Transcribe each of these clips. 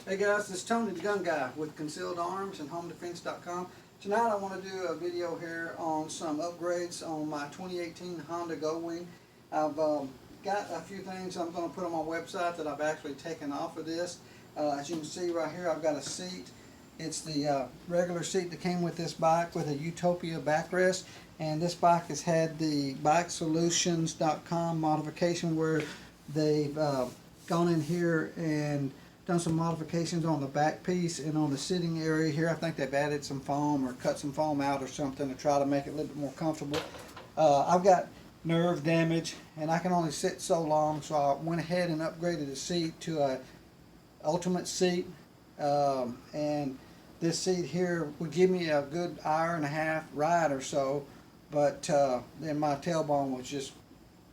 Hey guys, this is Tony the Gun Guy with Concealed Arms and HomeDefense.com. Tonight I want to do a video here on some upgrades on my 2018 Honda Goldwing. I've got a few things I'm going to put on my website that I've actually taken off of this. As you can see right here, I've got a seat. It's the regular seat that came with this bike with a Utopia backrest. And this bike has had the BikeSolutions.com modification where they've gone in here and done some modifications on the back piece and on the sitting area here. I think they've added some foam or cut some foam out or something to try to make it a little bit more comfortable. I've got nerve damage and I can only sit so long, so I went ahead and upgraded the seat to a ultimate seat, and this seat here would give me a good hour and a half ride or so, but then my tailbone would just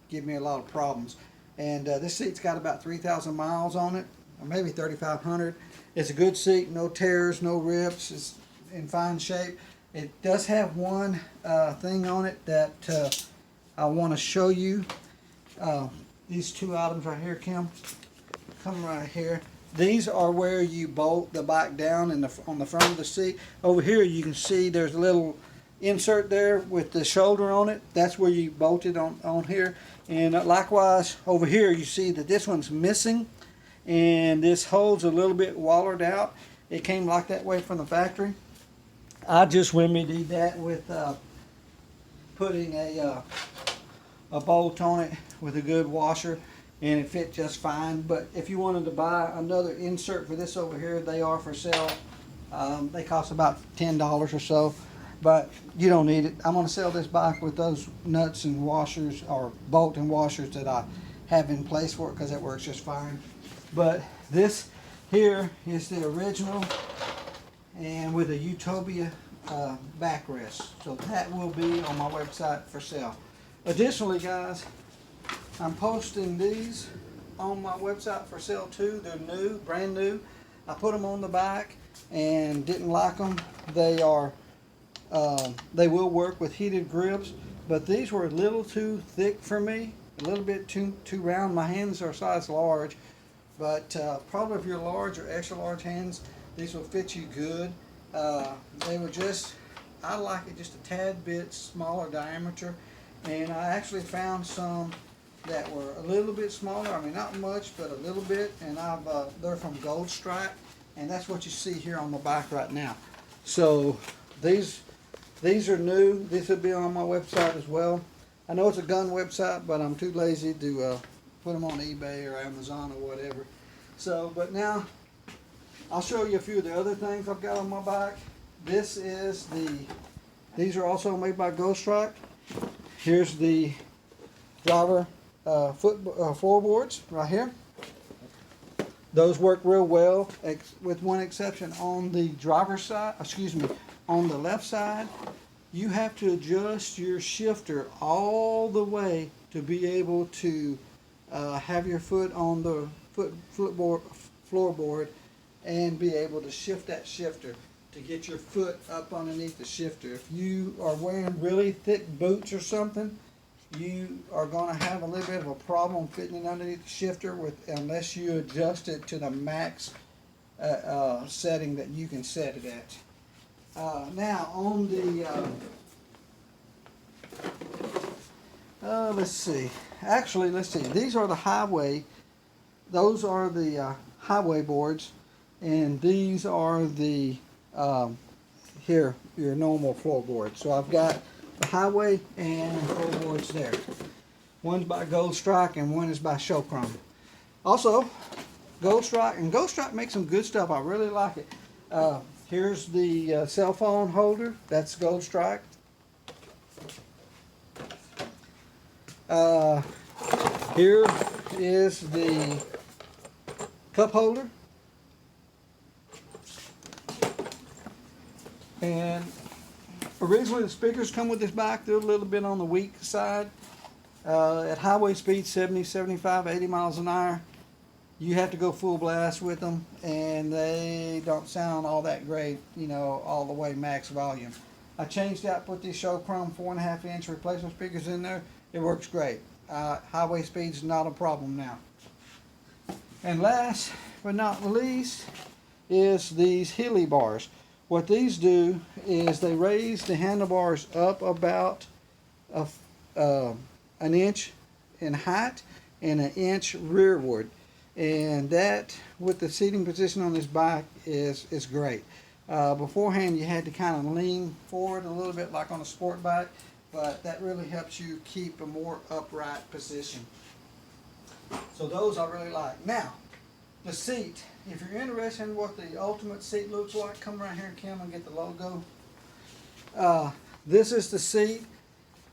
give me a lot of problems. And this seat's got about 3,000 miles on it, or maybe 3,500. It's a good seat, no tears, no rips, it's in fine shape. It does have one thing on it that I want to show you. These two items right here, Kim, come right here. These are where you bolt the bike down on the front of the seat. Over here you can see there's a little insert there with the shoulder on it. That's where you bolt it on here. And likewise over here you see that this one's missing, and this hole's a little bit wallered out. It came like that way from the factory. I just remedied that with putting a bolt on it with a good washer, and it fit just fine. But if you wanted to buy another insert for this over here, they are for sale. They cost about $10 or so, but you don't need it. I'm going to sell this bike with those nuts and washers, or bolt and washers, that I have in place for it, because it works just fine. But this here is the original, and with a Utopia backrest. So that will be on my website for sale. Additionally, guys, I'm posting these on my website for sale too. They're new, brand new. I put them on the bike and didn't like them. They are, they will work with heated grips, but these were a little too thick for me, a little bit too round. My hands are size large, but probably if you're large or extra large hands, these will fit you good. They were just, I like it just a tad bit smaller diameter, and I actually found some that were a little bit smaller. I mean, not much, but a little bit. And they're from Goldwing, and that's what you see here on the bike right now. So these are new. These will be on my website as well. I know it's a gun website, but I'm too lazy to put them on eBay or Amazon or whatever. So, but now I'll show you a few of the other things I've got on my bike. This is these are also made by Goldwing. Here's the driver floorboards right here. Those work real well, with one exception. On the driver's side, on the left side, you have to adjust your shifter all the way to be able to have your foot on the floorboard and be able to shift that shifter to get your foot up underneath the shifter. If you are wearing really thick boots or something, you are going to have a little bit of a problem fitting it underneath the shifter unless you adjust it to the max setting that you can set it at. Now on the let's see. Actually, let's see. These are the highway. Those are the highway boards, and these are the here your normal floorboard. So I've got the highway and floorboards there. One's by Goldwing and one is by Showchrome. Also, Goldwing makes some good stuff. I really like it. Here's the cell phone holder. That's Goldwing. Here is the cup holder. And originally the speakers come with this bike. They're a little bit on the weak side. At highway speed 70, 75, 80 miles an hour, you have to go full blast with them, and they don't sound all that great, you know, all the way max volume. I changed out, put these Showchrome 4.5-inch replacement speakers in there. It works great. Highway speed's not a problem now. And last but not least, is these Healy bars. What these do is they raise the handlebars up about a, an inch in height and an inch rearward. And that, with the seating position on this bike, is great. Beforehand, you had to kind of lean forward a little bit like on a sport bike, but that really helps you keep a more upright position. So those I really like. Now, the seat. If you're interested in what the ultimate seat looks like, come around here, Kim, and get the logo. This is the seat.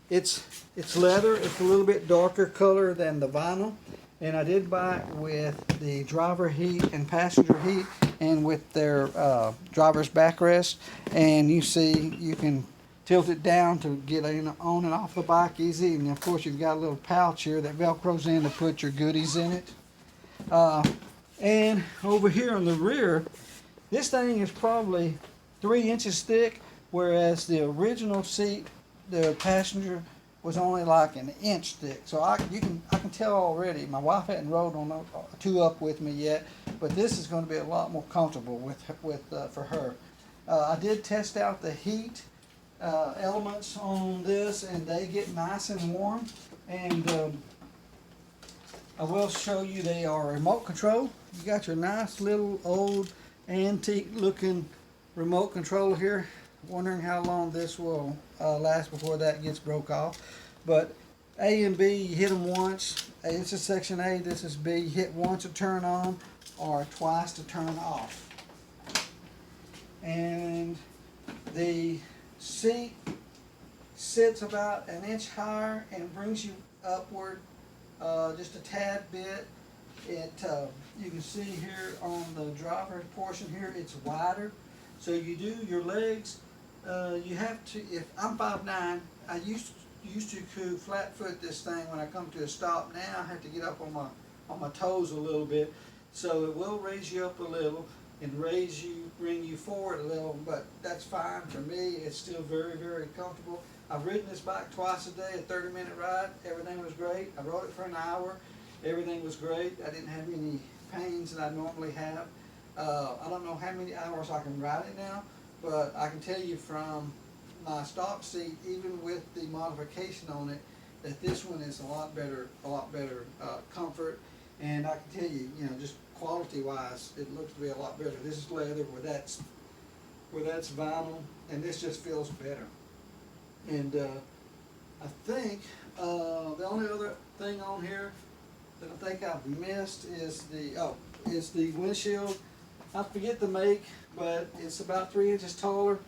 It's leather. It's a little bit darker color than the vinyl. And I did buy it with the driver heat and passenger heat, and with their driver's backrest. And you see, you can tilt it down to get on and off the bike easy. And of course, you've got a little pouch here that velcros in to put your goodies in it. And over here on the rear, this thing is probably 3 inches thick, whereas the original seat, the passenger, was only like an inch thick. So I can tell already. My wife hadn't rode on a 2-up with me yet, but this is going to be a lot more comfortable for her. I did test out the heat elements on this, and they get nice and warm. And I will show you they are remote control. You got your nice little old antique looking remote control here. Wondering how long this will last before that gets broke off. But A and B, you hit them once. This is section A, this is B. You hit once to turn on or twice to turn off. And the seat sits about an inch higher and brings you upward just a tad bit. You can see here on the driver portion here, it's wider. So you do your legs. You have to. If I'm 5'9", I used to flat foot this thing when I come to a stop. Now I have to get up on my toes a little bit. So it will raise you up a little and bring you forward a little. But that's fine for me. It's still very, very comfortable. I've ridden this bike twice a day, a 30-minute ride. Everything was great. I rode it for an hour. Everything was great. I didn't have any pains that I normally have. I don't know how many hours I can ride it now, but I can tell you from my stock seat, even with the modification on it, that this one is a lot better comfort. And I can tell you, just quality-wise, it looks to be a lot better. This is leather, where that's vinyl, and this just feels better. And I think the only other thing on here that I think I've missed is the windshield. I forget the make, but it's about 3 inches taller,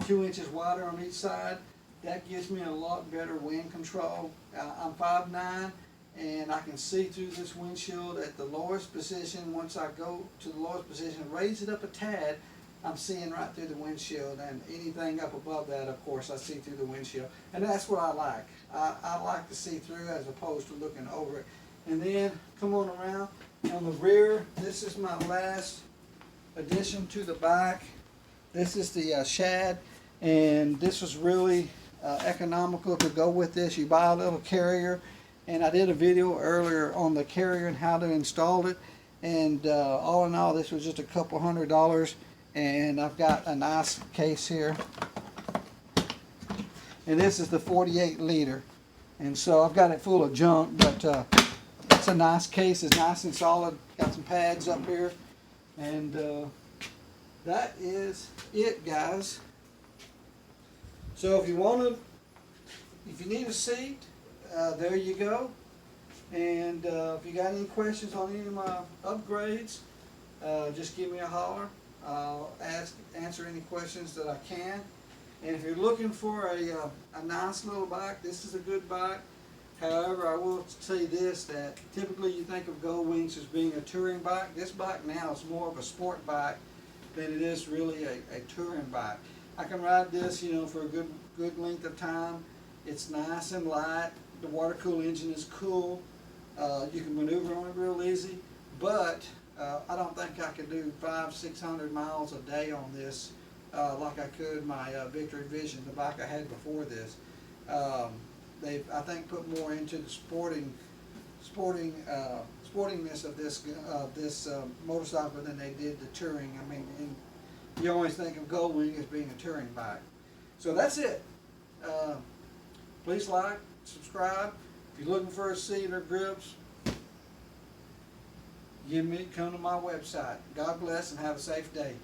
2 inches wider on each side. That gives me a lot better wind control. I'm 5'9", and I can see through this windshield at the lowest position. Once I go to the lowest position, raise it up a tad, I'm seeing right through the windshield, and anything up above that, of course, I see through the windshield. And that's what I like. I like to see through as opposed to looking over it. And then come on around. On the rear, this is my last addition to the bike. This is the Shad, and this was really economical to go with this. You buy a little carrier, and I did a video earlier on the carrier and how to install it. And all in all, this was just a couple $100. And I've got a nice case here, and this is the 48 liter, and so I've got it full of junk, but it's a nice case. It's nice and solid. Got some pads up here, and that is it, guys. So if you need a seat, there you go. And if you got any questions on any of my upgrades, just give me a holler. I'll answer any questions that I can. And if you're looking for a nice little bike, this is a good bike. However, I will say this, that typically you think of Goldwings as being a touring bike. This bike now is more of a sport bike than it is really a touring bike. I can ride this, for a good length of time. It's nice and light. The water-cooled engine is cool. You can maneuver on it real easy, but I don't think I could do 500-600 miles a day on this like I could my Victory Vision, the bike I had before this. They've, I think, put more into the sporting sportiness of this motorcycle than they did the touring. I mean, and you always think of Goldwing as being a touring bike. So that's it. Please like, subscribe. If you're looking for a seat or grips, come to my website. God bless and have a safe day.